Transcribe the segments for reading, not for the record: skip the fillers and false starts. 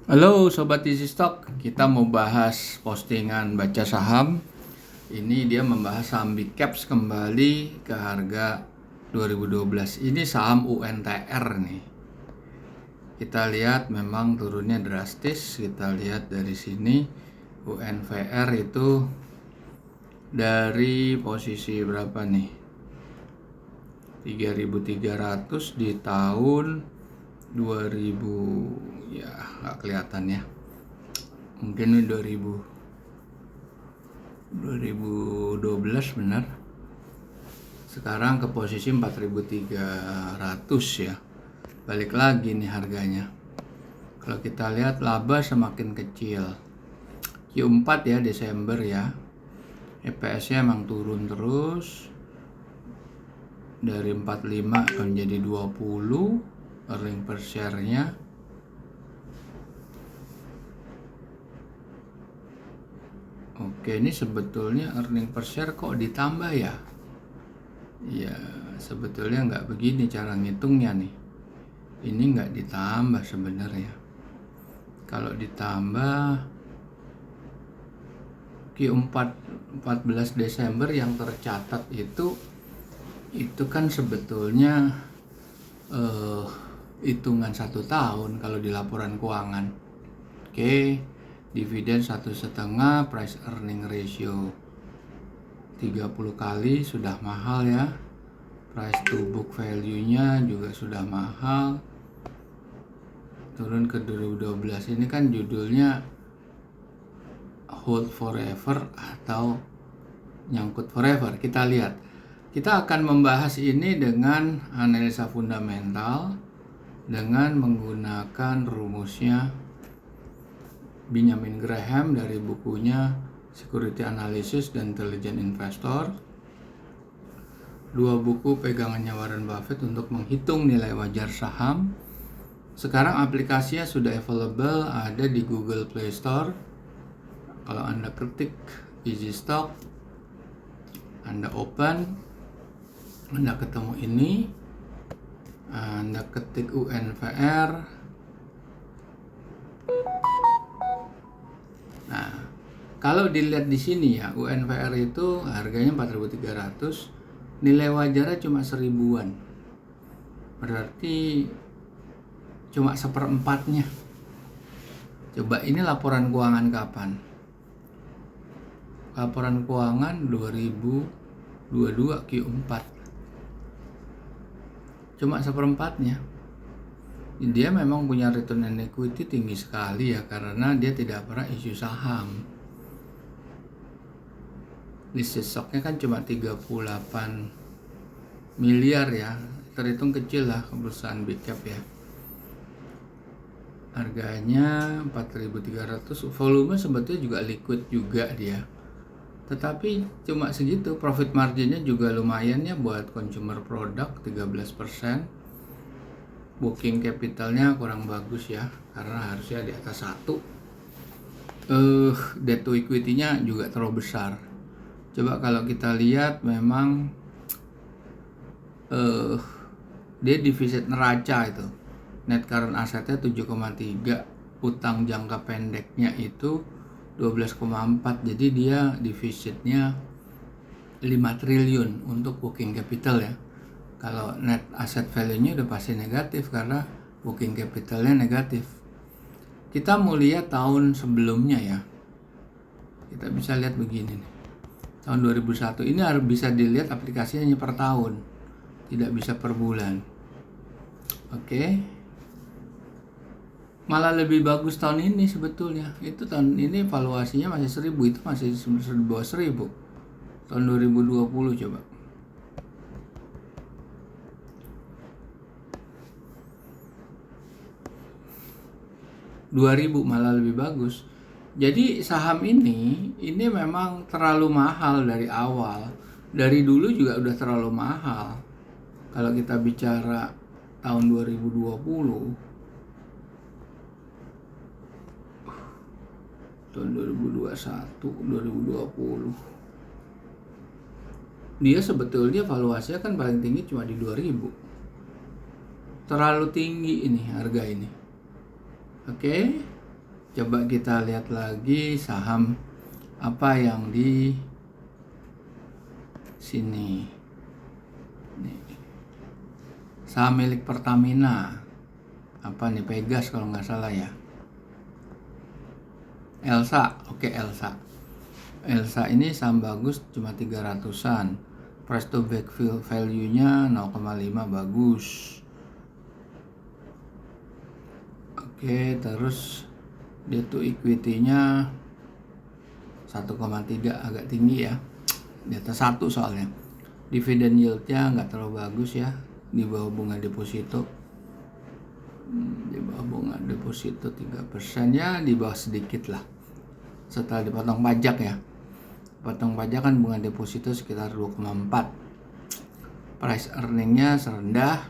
Halo Sobat Easy Stock, kita mau bahas postingan Baca Saham. Ini dia membahas saham Big Caps kembali ke harga 2012. Ini saham UNTR nih. Kita lihat memang turunnya drastis. Kita lihat dari sini UNVR itu dari posisi berapa nih? 3.300 di tahun 2000, ya nggak kelihatan ya, mungkin 2012 benar. Sekarang ke posisi 4.300 ya, balik lagi nih harganya. Kalau kita lihat laba semakin kecil, Q4 ya, Desember ya, EPS nya emang turun terus dari 45 menjadi 20. Earning per share-nya oke, ini sebetulnya earning per share kok ditambah ya? Ya, sebetulnya nggak begini cara ngitungnya nih. Ini nggak ditambah sebenarnya. Kalau ditambah Q4 14 Desember yang tercatat itu kan sebetulnya hitungan 1 tahun kalau di laporan keuangan. Oke, dividen 1,5, price earning ratio 30 kali, sudah mahal ya. Price to book value-nya juga sudah mahal. Turun ke 2012. Ini kan judulnya hold forever atau nyangkut forever. Kita lihat. Kita akan membahas ini dengan analisa fundamental dengan menggunakan rumusnya Benjamin Graham dari bukunya Security Analysis dan Intelligent Investor. 2 buku pegangannya Warren Buffett untuk menghitung nilai wajar saham. Sekarang aplikasinya sudah available, ada di Google Play Store. Kalau Anda ketik Easy Stock, Anda open, Anda ketemu ini, Anda ketik UNVR. Nah, kalau dilihat di sini ya, UNVR itu harganya 4.300, nilai wajarnya cuma 1000-an. Berarti cuma seperempatnya. Coba ini laporan keuangan kapan? Laporan keuangan 2022 Q4. Cuma seperempatnya. Dia memang punya return on equity tinggi sekali ya, karena dia tidak pernah isu saham. Listed stocknya kan cuma 38 miliar ya, terhitung kecil lah perusahaan big cap ya. Harganya 4.300, volume sebetulnya juga liquid juga dia, tetapi cuma segitu. Profit marginnya juga lumayan ya buat consumer product, 13%. Booking capitalnya kurang bagus ya, karena harusnya di atas 1. Debt to equity-nya juga terlalu besar. Coba kalau kita lihat, memang dia defisit neraca itu, net current assetnya 7,3, utang jangka pendeknya itu 12,4, jadi dia defisitnya 5 triliun untuk working capital ya. Kalau net asset value-nya udah pasti negatif karena working capitalnya negatif. Kita mau lihat tahun sebelumnya ya, kita bisa lihat begini nih. Tahun 2001 ini harus bisa dilihat aplikasinya hanya per tahun, tidak bisa per bulan. Oke. Malah lebih bagus tahun ini sebetulnya. Itu tahun ini valuasinya masih 1000, itu masih di bawah 1000. Tahun 2020 coba. Rp2.000 malah lebih bagus. Jadi saham ini memang terlalu mahal dari awal. Dari dulu juga udah terlalu mahal. Kalau kita bicara tahun 2020, tahun 2021, 2020, dia sebetulnya valuasinya kan paling tinggi cuma di 2000. Terlalu tinggi ini harga ini. Oke. Coba kita lihat lagi saham apa yang di sini. Nih. Saham milik Pertamina. Apa nih, Pegas kalau nggak salah ya. Elsa, oke Elsa. Elsa ini saham bagus, cuma 300-an. Price to book value-nya 0,5 bagus. Oke, terus dia tuh equity-nya 1,3, agak tinggi ya. Di atas 1 soalnya. Dividend yield-nya nggak terlalu bagus ya, di bawah bunga deposito. Di bawah bunga deposito 3% ya, di bawah sedikit lah. Setelah dipotong pajak ya. Potong pajak kan bunga deposito sekitar 2,4. Price earning-nya serendah,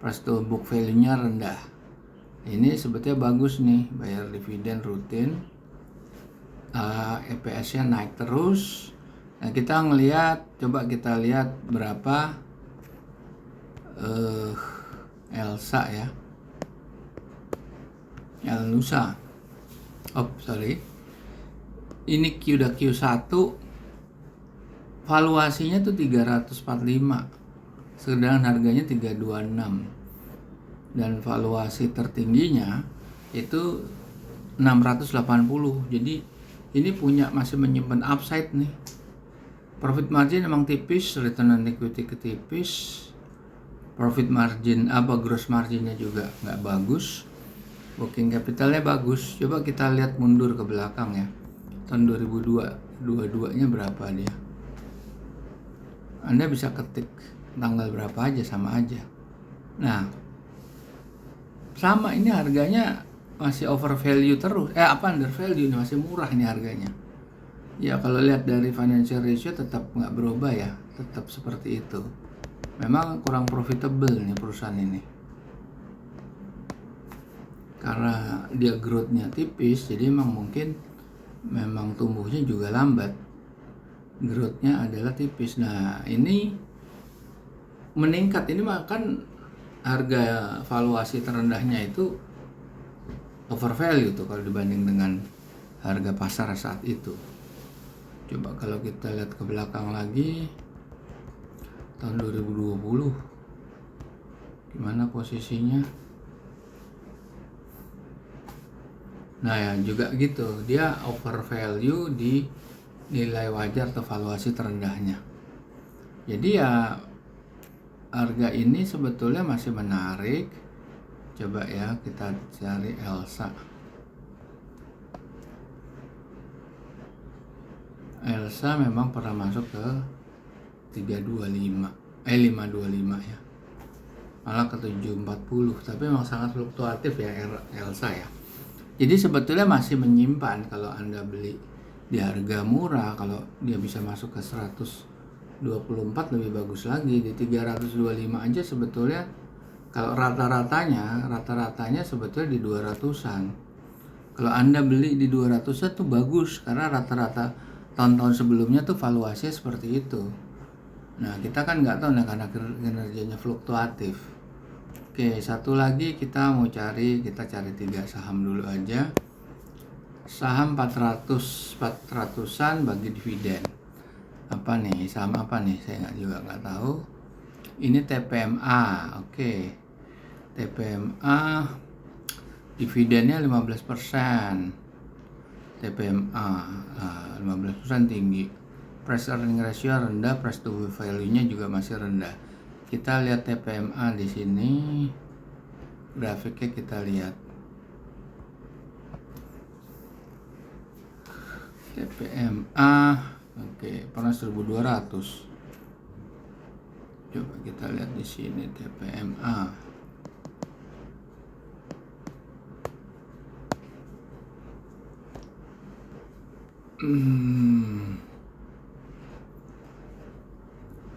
price to book value-nya rendah. Ini sebetulnya bagus nih, bayar dividen rutin, EPS-nya naik terus. Nah kita coba kita lihat berapa Elsa ya, Elnusa. Ini udah Q1, valuasinya tuh 345, sedangkan harganya 326. Dan valuasi tertingginya itu 680. Jadi ini masih menyimpan upside nih. Profit margin emang tipis, return on equity ketipis. Profit margin gross marginnya juga nggak bagus. Working capitalnya bagus. Coba kita lihat mundur ke belakang ya. Tahun 2022-nya berapa dia? Anda bisa ketik tanggal berapa aja, sama aja. Nah, sama ini harganya masih over value terus, under value, masih murah ini harganya. Ya kalau lihat dari financial ratio tetap nggak berubah ya, tetap seperti itu. Memang kurang profitable nih perusahaan ini. Karena dia growth-nya tipis, jadi memang tumbuhnya juga lambat. Growth-nya adalah tipis. Nah ini meningkat, ini makan harga valuasi terendahnya itu over value tuh kalau dibanding dengan harga pasar saat itu. Coba kalau kita lihat ke belakang lagi, tahun 2020 gimana posisinya. Nah ya juga gitu, dia over value di nilai wajar atau valuasi terendahnya. Jadi ya harga ini sebetulnya masih menarik. Coba ya kita cari Elsa. Elsa memang pernah masuk ke 525 ya. Malah ke 740, tapi memang sangat fluktuatif ya Elsa ya. Jadi sebetulnya masih menyimpan kalau Anda beli di harga murah. Kalau dia bisa masuk ke 124 lebih bagus lagi. Di 325 aja sebetulnya kalau rata-ratanya sebetulnya di 200-an. Kalau Anda beli di 200-an tuh bagus, karena rata-rata tahun-tahun sebelumnya tuh valuasinya seperti itu. Nah kita kan nggak tahu karena kinerjanya fluktuatif. Oke, satu lagi kita cari 3 saham dulu aja. Saham 400-an bagi dividen. Apa nih, saham apa nih, saya nggak tahu. Ini TPMA. Oke, TPMA dividennya 15%. TPMA 15% tinggi. Price earning ratio rendah, price to book value-nya juga masih rendah. Kita lihat TPMA di sini, grafiknya kita lihat. TPMA, oke, pernah 1.200. Coba kita lihat di sini TPMA.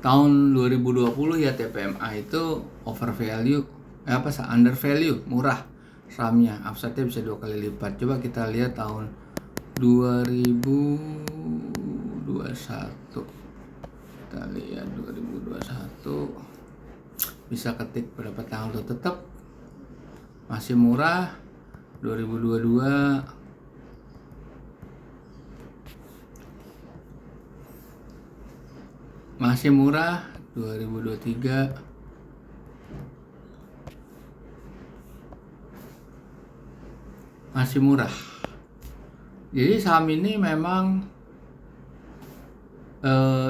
Tahun 2020 ya TPMA itu over value, under value, murah sahamnya, upside-nya bisa 2 kali lipat. Coba kita lihat tahun 2021. Kita lihat 2021, bisa ketik berapa tahun tuh, tetap masih murah. 2022 masih murah 2023. Masih murah. Jadi saham ini memang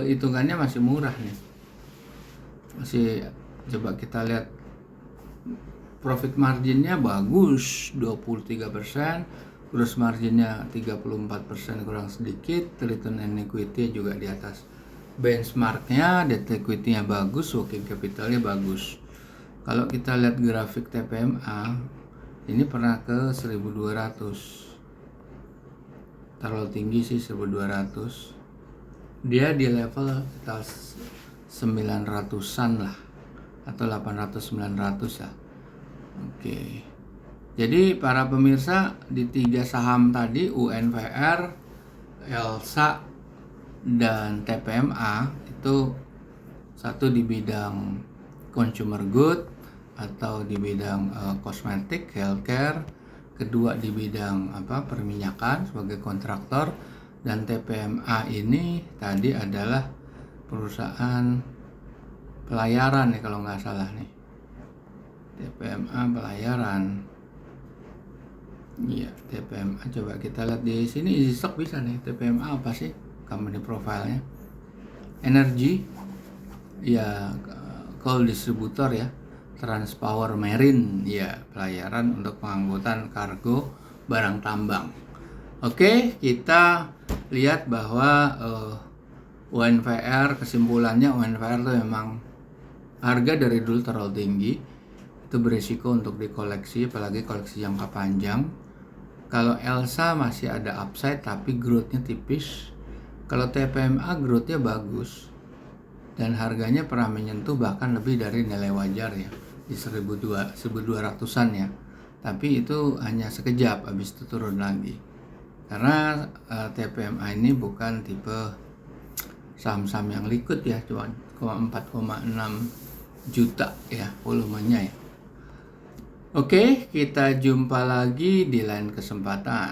hitungannya masih murah nih. Masih, coba kita lihat profit marginnya bagus 23%, gross marginnya 34% kurang sedikit, return on equity juga di atas benchmarknya, debt equity-nya bagus, working capitalnya bagus. Kalau kita lihat grafik TPMA, ini pernah ke 1200, terlalu tinggi sih 1200. Dia di level sekitar 900-an lah, atau 800-900 lah. Oke. Jadi para pemirsa, di 3 saham tadi, UNVR, ELSA, dan TPMA, itu satu di bidang consumer good atau di bidang kosmetik, healthcare, kedua di bidang perminyakan sebagai kontraktor, dan TPMA ini tadi adalah perusahaan pelayaran nih kalau nggak salah nih. TPMA pelayaran. Iya, TPMA, coba kita lihat di sini, easy stock bisa nih. TPMA apa sih company profile-nya? Energy, ya, coal distributor ya. Transpower Marine, ya, pelayaran untuk pengangkutan kargo barang tambang. Oke, kita lihat bahwa UNVR, kesimpulannya UNVR itu memang harga dari dulu terlalu tinggi, itu berisiko untuk dikoleksi, apalagi koleksi jangka panjang. Kalau ELSA masih ada upside tapi growth-nya tipis. Kalau TPMA growth-nya bagus dan harganya pernah menyentuh bahkan lebih dari nilai wajar ya, di 1200-an ya. Tapi itu hanya sekejap, habis itu turun lagi. Karena TPMA ini bukan tipe saham-saham yang liquid ya, cuma 4,6 juta ya volumenya ya. Oke, kita jumpa lagi di lain kesempatan.